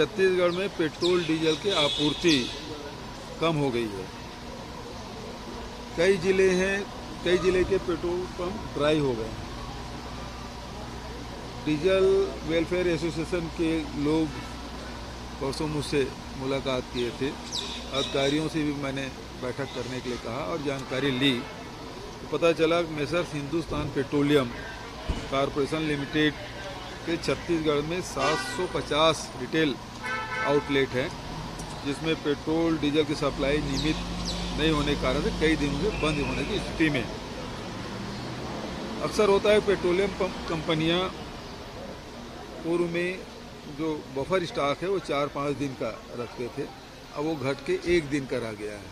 छत्तीसगढ़ में petrol diesel की आपूर्ति कम हो गई है। कई जिले के पेट्रोल पंप ड्राई हो गए हैं। डीजल वेलफेयर एसोसिएशन के लोग परसों मुझसे मुलाकात किए थे। अधिकारियों से भी मैंने बैठक करने के लिए कहा और जानकारी ली तो पता चला कि messrs Hindustan petroleum corporation limited के छत्तीसगढ़ में 750 रिटेल आउटलेट हैं, जिसमें पेट्रोल डीजल की सप्लाई नियमित नहीं होने के कारण से कई दिनों से बंद होने की स्थिति में। अक्सर होता है पेट्रोलियम पंप कंपनियां पूर्व में जो बफर स्टॉक है वो 4-5 दिन का रखते थे, अब वो घट के 1 दिन का रह गया है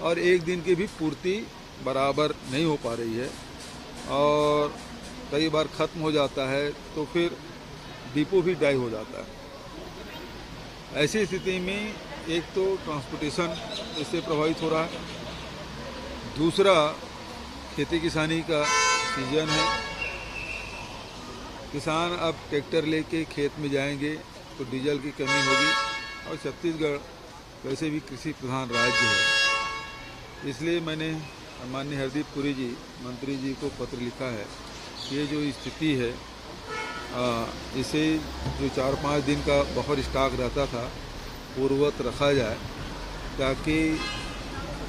और 1 दिन की भी पूर्ति बराबर नहीं हो पा रही है और कई बार ख़त्म हो जाता है तो फिर डिपो भी ड्राई हो जाता है। ऐसी स्थिति में एक तो ट्रांसपोर्टेशन इससे प्रभावित हो रहा है, दूसरा खेती किसानी का सीजन है। किसान अब ट्रैक्टर लेके खेत में जाएंगे तो डीजल की कमी होगी और छत्तीसगढ़ वैसे भी कृषि प्रधान राज्य है। इसलिए मैंने माननीय हरदीप पुरी जी मंत्री जी को पत्र लिखा है कि ये जो स्थिति है इसे जो 4-5 दिन का बफर स्टॉक रहता था पूर्ववत रखा जाए ताकि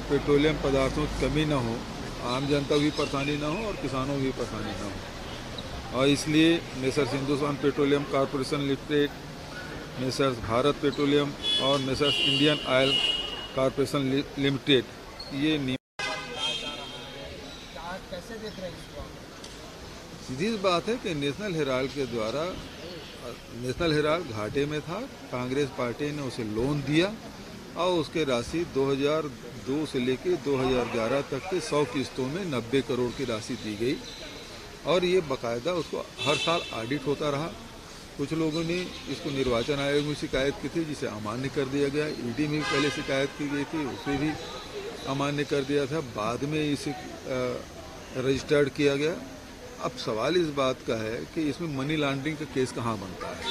पेट्रोलियम पदार्थों की कमी ना हो, आम जनता को भी परेशानी ना हो और किसानों को भी परेशानी ना हो। और इसलिए Messrs Hindustan petroleum corporation limited, Messrs Bharat petroleum और Messrs Indian oil corporation limited ये कैसे देख रहे हैं इसको? सीधी बात है कि नेशनल हेराल्ड के द्वारा, नेशनल हेराल्ड घाटे में था, कांग्रेस पार्टी ने उसे लोन दिया और उसके राशि 2002 से लेकर 2011 तक के 100 किस्तों में 90 करोड़ की राशि दी गई और ये बाकायदा उसको हर साल ऑडिट होता रहा। कुछ लोगों ने इसको निर्वाचन आयोग में शिकायत की थी जिसे अमान्य कर दिया गया, ईडी में भी पहले शिकायत की गई थी, उसे भी अमान्य कर दिया था, बाद में इसे रजिस्टर्ड किया गया। अब सवाल इस बात का है कि इसमें मनी लॉन्ड्रिंग का केस कहाँ बनता है।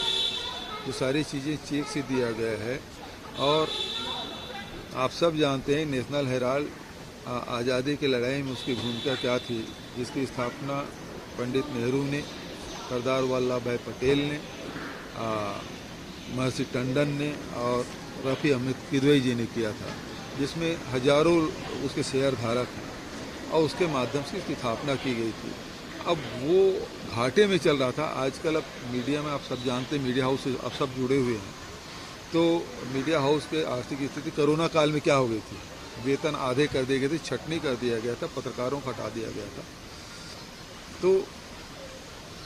जो सारी चीज़ें चेक से दिया गया है और आप सब जानते हैं नेशनल हेराल्ड आज़ादी की लड़ाई में उसकी भूमिका क्या थी, जिसकी स्थापना पंडित नेहरू ने, सरदार वल्लभ भाई पटेल ने, महर्षि टंडन ने और रफ़ी अहमद किदवई जी ने किया था, जिसमें हजारों उसके शेयर धारक हैं और उसके माध्यम से इसकी स्थापना की गई थी। अब वो घाटे में चल रहा था। आजकल अब मीडिया में आप सब जानते हैं, मीडिया हाउस से अब सब जुड़े हुए हैं, तो मीडिया हाउस के आर्थिक स्थिति कोरोना काल में क्या हो गई थी, वेतन आधे कर दिए गए थे, छटनी कर दिया गया था, पत्रकारों को हटा दिया गया था। तो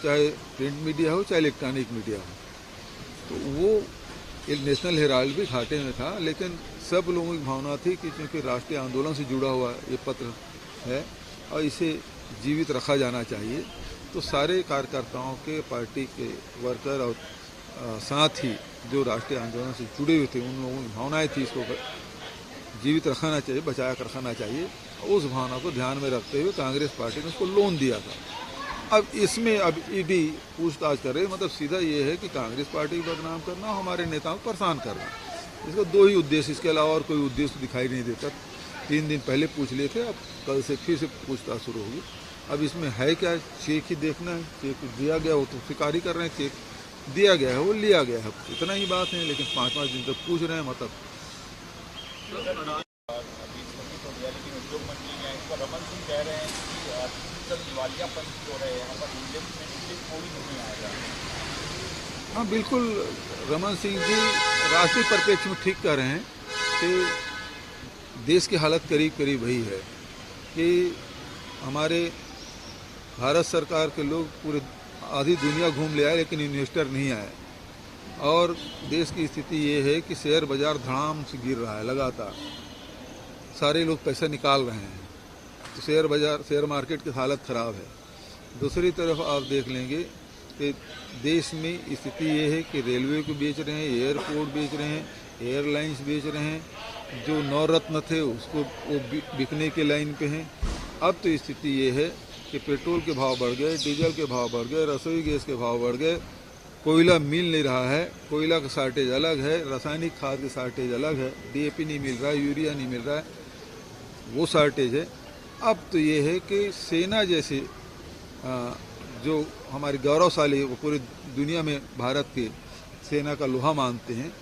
चाहे प्रिंट मीडिया हो चाहे इलेक्ट्रॉनिक मीडिया हो, तो वो नेशनल हेराल्ड भी घाटे में था। लेकिन सब लोगों की भावना थी कि क्योंकि राष्ट्रीय आंदोलन से जुड़ा हुआ ये पत्र है और इसे जीवित रखा जाना चाहिए, तो सारे कार्यकर्ताओं के, पार्टी के वर्कर और साथ ही जो राष्ट्रीय आंदोलन से जुड़े हुए थे उन लोगों की भावनाएं थी, इसको जीवित रखना चाहिए, बचाया कर रखना चाहिए। उस भावना को ध्यान में रखते हुए कांग्रेस पार्टी ने उसको लोन दिया था। अब इसमें अब ईडी पूछताछ कर रही, मतलब सीधा ये है कि कांग्रेस पार्टी को बदनाम करना, हमारे नेताओं को परेशान करना। इसका 2 ही उद्देश्य, इसके अलावा और कोई उद्देश्य दिखाई नहीं देता। 3 दिन पहले पूछ लिए थे, अब कल से फिर से पूछताछ शुरू होगी। अब इसमें है क्या, चेक ही देखना है, चेक दिया गया हो तो स्वीकार ही कर रहे हैं, चेक दिया गया है वो लिया गया है, इतना ही बात है। लेकिन 5-5 दिन तक पूछ रहे हैं, मतलब रमन सिंह कह रहे हैं कि दिवालियापन हो रहे हैं यहाँ पर, कोई नहीं आएगा। हाँ बिल्कुल, रमन सिंह जी राष्ट्रीय परिप्रेक्ष्य में ठीक कह रहे हैं कि देश की हालत करीब करीब वही है कि हमारे भारत सरकार के लोग पूरे आधी दुनिया घूम ले आए लेकिन इन्वेस्टर नहीं आए और देश की स्थिति ये है कि शेयर बाज़ार धड़ाम से गिर रहा है लगातार, सारे लोग पैसा निकाल रहे हैं, तो शेयर मार्केट की हालत ख़राब है। दूसरी तरफ आप देख लेंगे कि देश में स्थिति ये है कि रेलवे को बेच रहे हैं, एयरपोर्ट बेच रहे हैं, एयरलाइंस बेच रहे हैं, जो नवरत्न थे उसको वो बिकने के लाइन पे हैं। अब तो स्थिति ये है कि पेट्रोल के भाव बढ़ गए, डीजल के भाव बढ़ गए, रसोई गैस के भाव बढ़ गए कोयला मिल नहीं रहा है, कोयला का शार्टेज अलग है, रासायनिक खाद का शार्टेज अलग है, डीएपी नहीं मिल रहा है, यूरिया नहीं मिल रहा है, वो शार्टेज है। अब तो ये है कि सेना जैसे जो हमारी गौरवशाली, वो पूरी दुनिया में भारत की सेना का लोहा मानते हैं,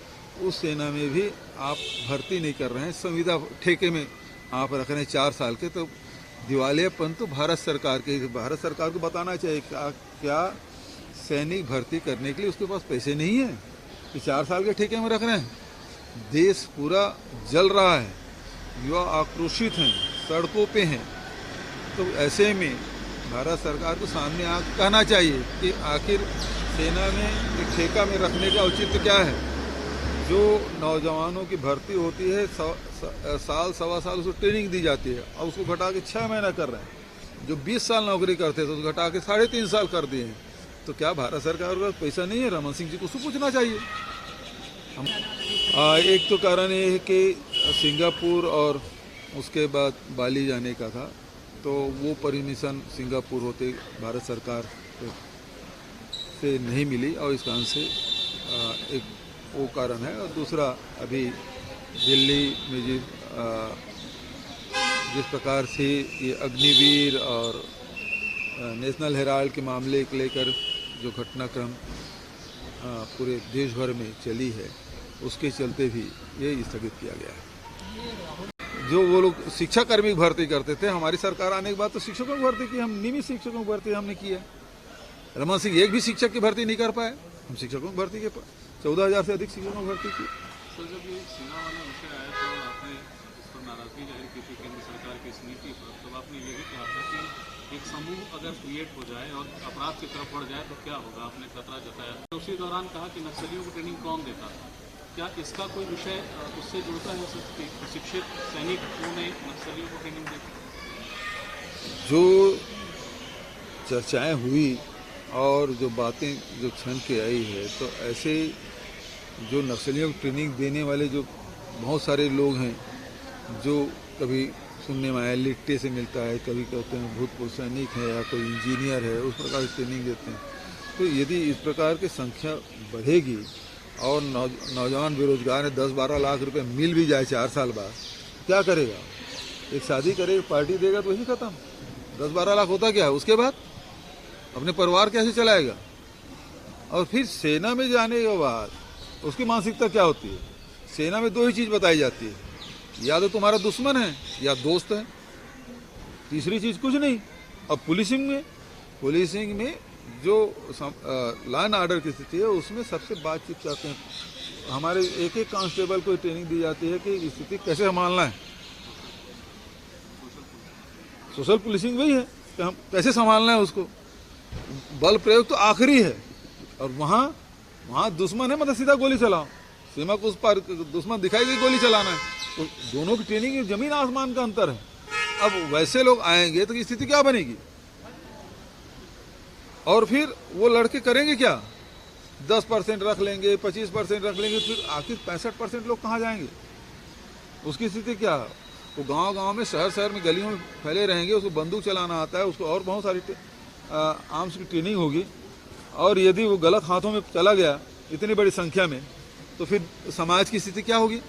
उस सेना में भी आप भर्ती नहीं कर रहे हैं, संविदा ठेके में आप रख रहे हैं 4 साल के। तो दिवालियापन तो भारत सरकार को बताना चाहिए क्या सैनिक भर्ती करने के लिए उसके पास पैसे नहीं है कि 4 साल के ठेके में रख रहे हैं। देश पूरा जल रहा है, युवा आक्रोशित हैं, सड़कों पे हैं। तो ऐसे में भारत सरकार को सामने आकर कहना चाहिए कि आखिर सेना में एक ठेका में रखने का औचित्य क्या है। जो नौजवानों की भर्ती होती है, साल सवा साल उसको ट्रेनिंग दी जाती है, और उसको घटा के 6 महीना कर रहे हैं। जो 20 साल नौकरी करते थे उसको घटा के 3.5 साल कर दिए हैं। तो क्या भारत सरकार के पास पैसा नहीं है? रमन सिंह जी को उसको पूछना चाहिए। एक तो कारण ये है कि सिंगापुर और उसके बाद बाली जाने का था, तो वो परमिशन सिंगापुर होते भारत सरकार से नहीं मिली, और इस कारण से एक वो कारण है। और दूसरा, अभी दिल्ली में जिस प्रकार से ये अग्निवीर और नेशनल हेराल्ड के मामले को लेकर जो घटनाक्रम पूरे देश भर में चली है, उसके चलते भी ये स्थगित किया गया है। जो वो लोग शिक्षा कर्मी भर्ती करते थे, हमारी सरकार आने के बाद तो शिक्षकों की भर्ती की, हम नियमित शिक्षकों की भर्ती हमने की है। रमन सिंह एक भी शिक्षक की भर्ती नहीं कर पाए, हम शिक्षकों की भर्ती के 14,000 से अधिक शिक्षकों की भर्ती की। सर, जब ये सेना वाला विषय आया तो आपने इस पर नाराजगी जाहिर की थी केंद्र सरकार की इस नीति पर। तो आपने ये भी कहा था कि एक समूह अगर क्रिएट हो जाए और अपराध की तरफ बढ़ जाए तो क्या होगा, आपने खतरा जताया। तो उसी दौरान कहा कि नक्सलियों को ट्रेनिंग कौन देता था। क्या इसका कोई विषय उससे जुड़ता है कि प्रशिक्षित सैनिकों ने नक्सलियों को ट्रेनिंग दी? जो चर्चाएं हुई और जो बातें जो छन के आई है, तो ऐसे जो नक्सलियों को ट्रेनिंग देने वाले जो बहुत सारे लोग हैं, जो कभी सुनने में आया लिट्टे से मिलता है, कभी कहते हैं भूतपूर्व सैनिक है या कोई इंजीनियर है, उस प्रकार की ट्रेनिंग देते हैं। तो यदि इस प्रकार की संख्या बढ़ेगी और नौजवान बेरोजगार है, 10-12 लाख रुपए मिल भी जाए 4 साल बाद, क्या करेगा? एक शादी करेगा, पार्टी देगा तो वही खत्म। 10-12 लाख होता क्या है? उसके बाद अपने परिवार कैसे चलाएगा? और फिर सेना में जाने के बाद उसकी मानसिकता क्या होती है? सेना में 2 ही चीज़ बताई जाती है, या तो तुम्हारा दुश्मन है या दोस्त है, तीसरी चीज़ कुछ नहीं। अब पुलिसिंग में जो लॉ एंड ऑर्डर की स्थिति है, उसमें सबसे बातचीत करते हैं। हमारे एक कांस्टेबल को ट्रेनिंग दी जाती है कि स्थिति कैसे संभालना है। सोशल पुलिसिंग वही है कि हम कैसे संभालना है उसको। बल प्रयोग तो आखिरी है, और वहाँ दुश्मन है, मतलब सीधा गोली चलाओ। सीमा को उस पार दुश्मन दिखाई गई, गोली चलाना है। तो दोनों की ट्रेनिंग जमीन आसमान का अंतर है। अब वैसे लोग आएंगे तो स्थिति क्या बनेगी? और फिर वो लड़के करेंगे क्या? 10% रख लेंगे, 25% रख लेंगे, फिर आखिर 65% लोग कहाँ जाएंगे? उसकी स्थिति क्या है? वो गांव में, शहर में, गलियों में फैले रहेंगे। उसको बंदूक चलाना आता है, उसको और बहुत सारी आर्म्स की ट्रेनिंग होगी। और यदि वो गलत हाथों में चला गया इतनी बड़ी संख्या में, तो फिर समाज की स्थिति क्या होगी?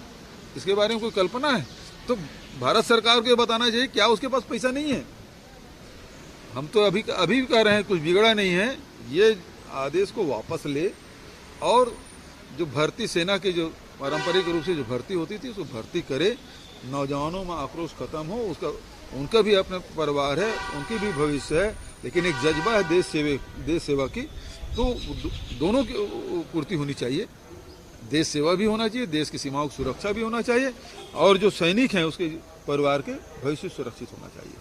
इसके बारे में कोई कल्पना है? तो भारत सरकार को ये बताना चाहिए, क्या उसके पास पैसा नहीं है? हम तो अभी भी कह रहे हैं कुछ बिगड़ा नहीं है। ये आदेश को वापस ले, और जो भर्ती सेना की जो पारंपरिक रूप से जो भर्ती होती थी उसको भर्ती करे। नौजवानों में आक्रोश खत्म हो, उनका भी अपना परिवार है, उनकी भी भविष्य है, लेकिन एक जज्बा है देश सेवा की, तो दोनों की पूर्ति होनी चाहिए। देश सेवा भी होना चाहिए, देश की सीमाओं की सुरक्षा भी होना चाहिए, और जो सैनिक हैं उसके परिवार के भविष्य सुरक्षित होना चाहिए।